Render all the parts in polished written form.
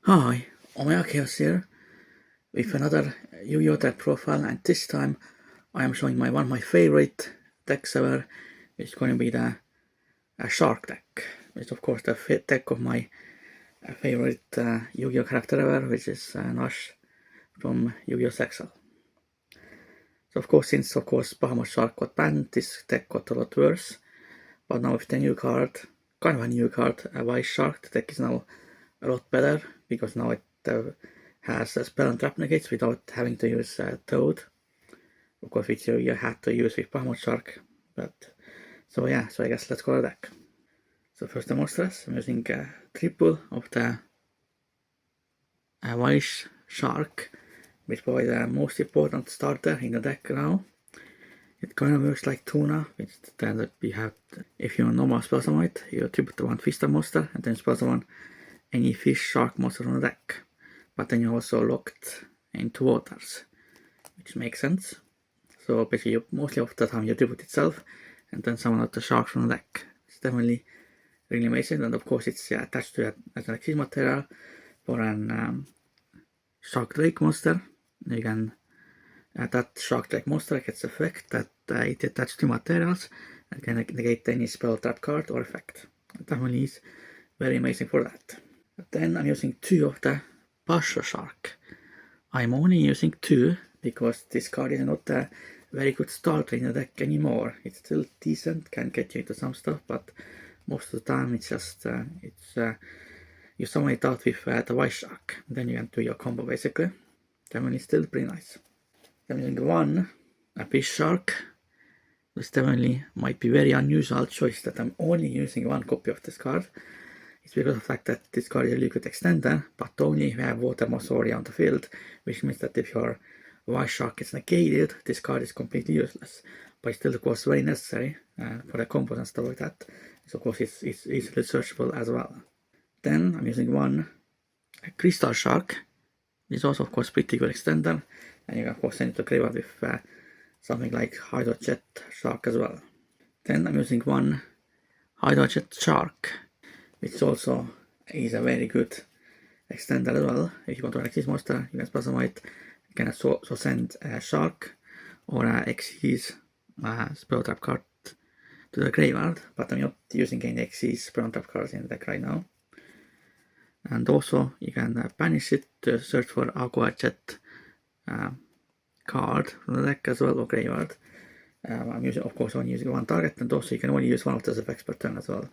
Hi, Omega Chaos here with another Yu-Gi-Oh! Deck profile, and this time I am showing one of my favorite decks ever. It's going to be the Shark deck. It's of course the deck of my favorite Yu-Gi-Oh! Character ever, which is Nash from Yu-Gi-Oh! Sexal. So of course, since Bahamut Shark got banned, this deck got a lot worse. But now with the new card, kind of a new card, a White Shark, the deck is now a lot better because now it has spell and trap negates without having to use Toad. Of course, which you had to use with Bahamut Shark. But so yeah, so I guess let's go to deck. So first the monsters. I'm using triple of the White Shark, which probably the most important starter in the deck now. It kind of works like Tuna, which then that we have, if you normal spell summon it, you triple the one Fister monster and then spell summon any fish shark monster on the deck. But then you're also locked into waters, which makes sense. So basically, mostly of the time you tribute itself and then summon out the sharks from the deck. It's definitely really amazing, and of course it's attached to as an exit material for an Shark Drake monster. You can that Shark Drake monster gets effect that it attached to materials and can negate any spell, trap card, or effect. It definitely is very amazing for that. But then I'm using two of the Basho Shark. I'm only using two because this card is not a very good starter in the deck anymore. It's still decent, can get you into some stuff, but most of the time it's just you summon it out with the White Shark, then you can do your combo basically. Definitely still pretty nice. I'm using one, a Fish Shark. This definitely might be very unusual choice that I'm only using one copy of this card. It's because of the fact that this card is a liquid extender, but only if you have Water Mosoria on the field, which means that if your White Shark is negated, this card is completely useless. But it's still, of course, very necessary for the combos and stuff like that. So, of course, it's easily searchable as well. Then I'm using one Crystal Shark. It's also, of course, pretty good extender, and you can, of course, send it to graveyard with something like Hydrojet Shark as well. Then I'm using one Hydrojet Shark, which also is a very good extender as well. If you want to run Xyz monster, you can spell some white. You can also send a Shark or a Xyz spell trap card to the graveyard, but I'm not using any Xyz spell trap cards in the deck right now. And also you can banish it to search for Aqua Jet card from the deck as well, or graveyard. I'm using, of course, only using one target, and also you can only use one of those effects per turn as well.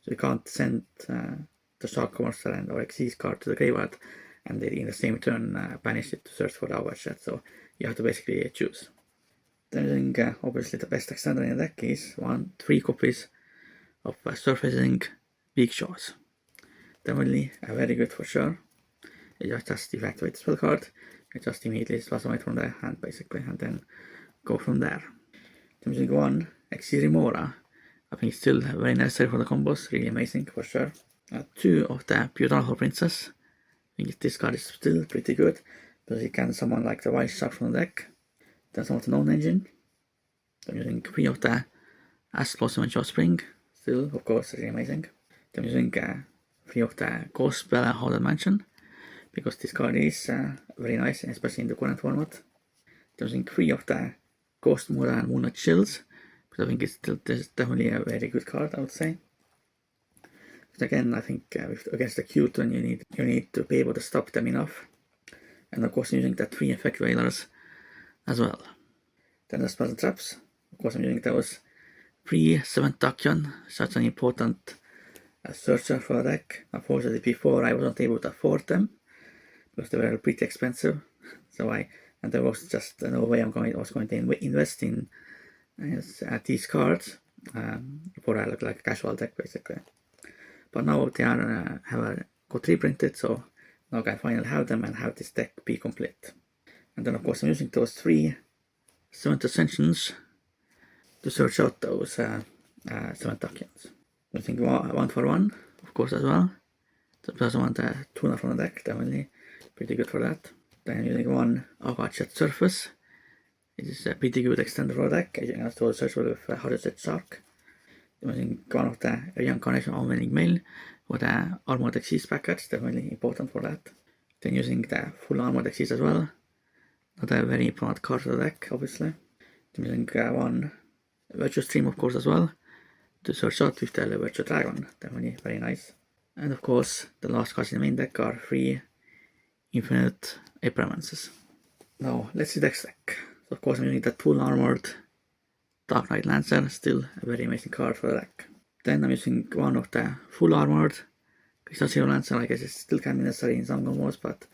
So you can't send the Shark monster and or Xyz card to the graveyard and in the same turn banish it to search for the Aqua Jet. So you have to basically choose. Then obviously the best extender in the deck is 3 copies of Surfacing Big Shots. Definitely very good for sure. You just deactivate the spell card, you just immediately spell it from the hand basically, and then go from there. I'm using one Remora. I think it's still very necessary for the combos, really amazing for sure. 2 of the Beautiful Princess. I think this card is still pretty good, because you can summon like the White Shark from the deck. Then some of the Known Engine. I'm using 3 of the Asp Blossom and Jaw Spring. Still, of course, really amazing. I'm using 3 of the Ghost Spell and Haunted Mansion, because this card is very nice, especially in the current format. I'm using 3 of the Ghost Mura and Moonlight Chills, because I think it's still definitely a very good card, I would say. But again, I think against the Q-turn you need to be able to stop them enough. And of course I'm using the 3 Effect Whalers as well. Then the Spell Traps. Of course I'm using those 3 7th Dakion, such an important searcher for the deck. Unfortunately before I wasn't able to afford them, because they were pretty expensive. And there was just no way I was going to invest in these cards for like a casual deck basically. But now they are got reprinted, so now I can finally have them and have this deck be complete. And then of course I'm using those 3 7th Ascensions to search out those 7th Dakions. I think 1 for 1, of course, as well. So plus I want a Tuna from the deck, definitely pretty good for that. Then I'm using 1 Aqua Jet Surface. It is a pretty good extender for the deck. You can also search for with Hydrojet Shark. I'm using one of the reincarnation of winning mail with the Armored Exceeds package, definitely important for that. Then using the full Armored Exceeds as well, not a very important card for the deck, obviously. Then using one Virtual Stream, of course, as well, to search out with the Virtual Dragon, definitely very nice. And of course, the last cards in the main deck are 3 Infinite Impermanences. Now, let's see the next deck. So of course, I'm using the full armored Dark Knight Lancer, still a very amazing card for the deck. Then I'm using one of the full armored Crystal Zero Lancer. I guess it still can be necessary in some combos, but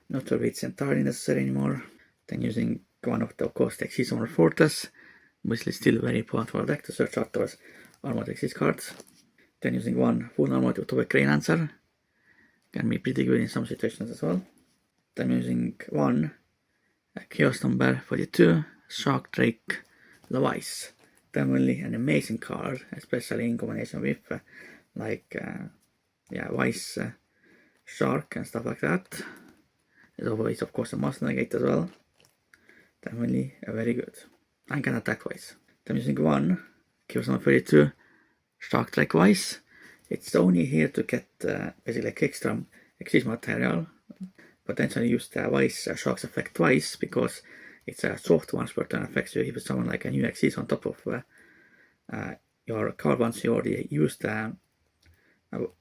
not sure if it's entirely necessary anymore. Then using one of the, of course, the Exceeds Armored Fortress, which is still very important for the deck to search out those armored Exceeds cards. Then using one full armored Utopic Grey Lancer, can be pretty good in some situations as well. Then using one Chaos number 42, Shark Drake Levice. Definitely an amazing card, especially in combination with Vice Shark and stuff like that. It's always, of course, a Master Negate as well. Definitely very good. And can attack twice. Then using one Chaos number 32, Shark Drake Vice. It's only here to get basically extra Exceeds material. Potentially use the Vice Shark's effect twice because it's a soft once per turn effect. So if it's someone like a new Exceeds on top of your card once you already used the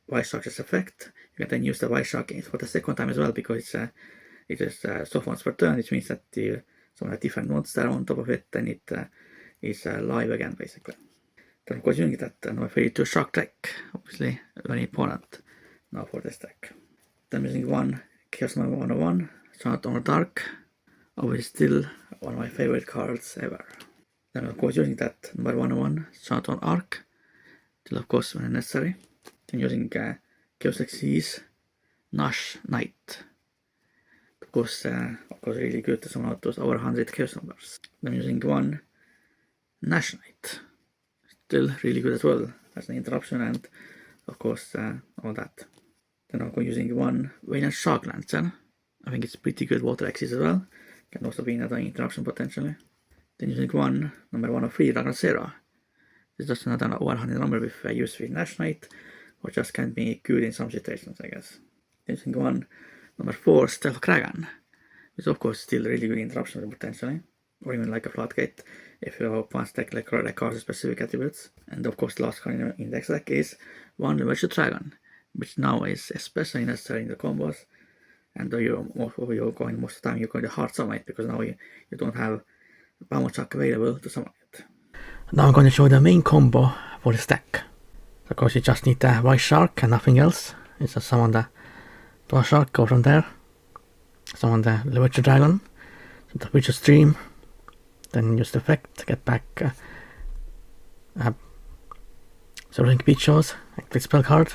Vice Shark's effect, you can then use the Vice Shark for the second time as well because it is soft once per turn, which means that some different monster on top of it, then it is live again basically. Then of course using that number 32 Shark Drake, obviously very important now for this deck. Then using one Chaos number 101, Sonata on the Dark, always still one of my favorite cards ever. Then of course using that number 101, Sonata on Arc, till of course when necessary. Then using Chaos Exceeds Nash Knight. Of course really good to summon out those over 100 Chaos numbers. Then using one Nash Knight, still really good as well as an interruption and of course all that. Then I'm using one Valiant Shark Lancer. I think it's pretty good water Exceeds as well. Can also be another interruption potentially. Then using one number 103 Ragnar Zera. This is just another over 100 number with use with Nash Knight, or just can be good in some situations, I guess. Then using one number 4 Stealth Kragan, which is of course still really good interruption potentially, or even like a Floodgate if you have one deck like cards with specific attributes. And of course the last card in the index deck is one Virtual Dragon, which now is especially necessary in the combos, and you're going most of the time you're going to hard summon it because now you don't have Bound Shark available to summon it. Now I'm going to show the main combo for this deck. Of course you just need the White Shark and nothing else. It's just summon the Dwarf Shark, go from there, summon the Virtual Dragon, so the Virtual Stream, then use the effect to get back Link Beach Shows, activate spell card,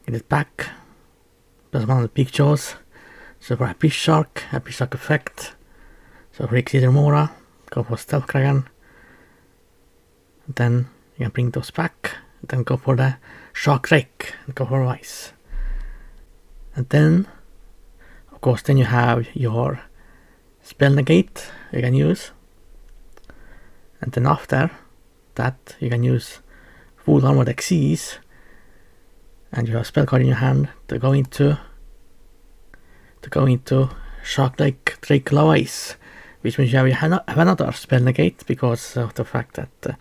get it back, plus one of the Peak Jaws, so for Happy Shark effect, so for Exceeder Mora, go for Stealth Kragan, then you can bring those back, then go for the Shark Drake, and go for Vice. And then, of course, then you have your Spell Negate you can use, and then after that you can use Full Armored Exceeds, and you have a spell card in your hand to go into Shark Drake Levice, which means you have another Spell Negate because of the fact that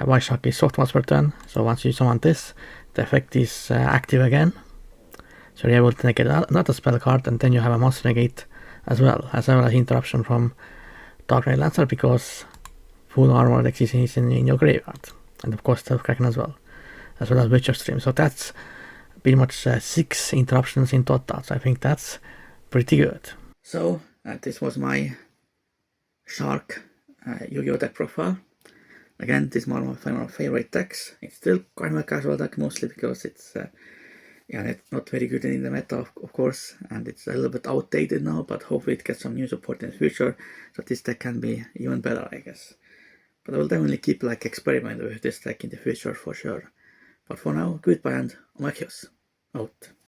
White Shark is soft once per turn, so once you summon this, the effect is active again. So you're able to negate another spell card, and then you have a monster negate as well as interruption from Dark Knight Lancer because full armor Exceeds is in your graveyard, and of course Stealth Kraken as well as Witcher Stream. So that's pretty much 6 interruptions in total. So I think that's pretty good. So this was my Shark Yu-Gi-Oh deck profile. Again, this is one of my favorite decks. It's still quite my casual deck, mostly because it's not very good in the meta, of course, and it's a little bit outdated now, but hopefully it gets some new support in the future, so this deck can be even better, I guess. But I will definitely keep experimenting with this deck in the future for sure. But for now, goodbye and Omakios out.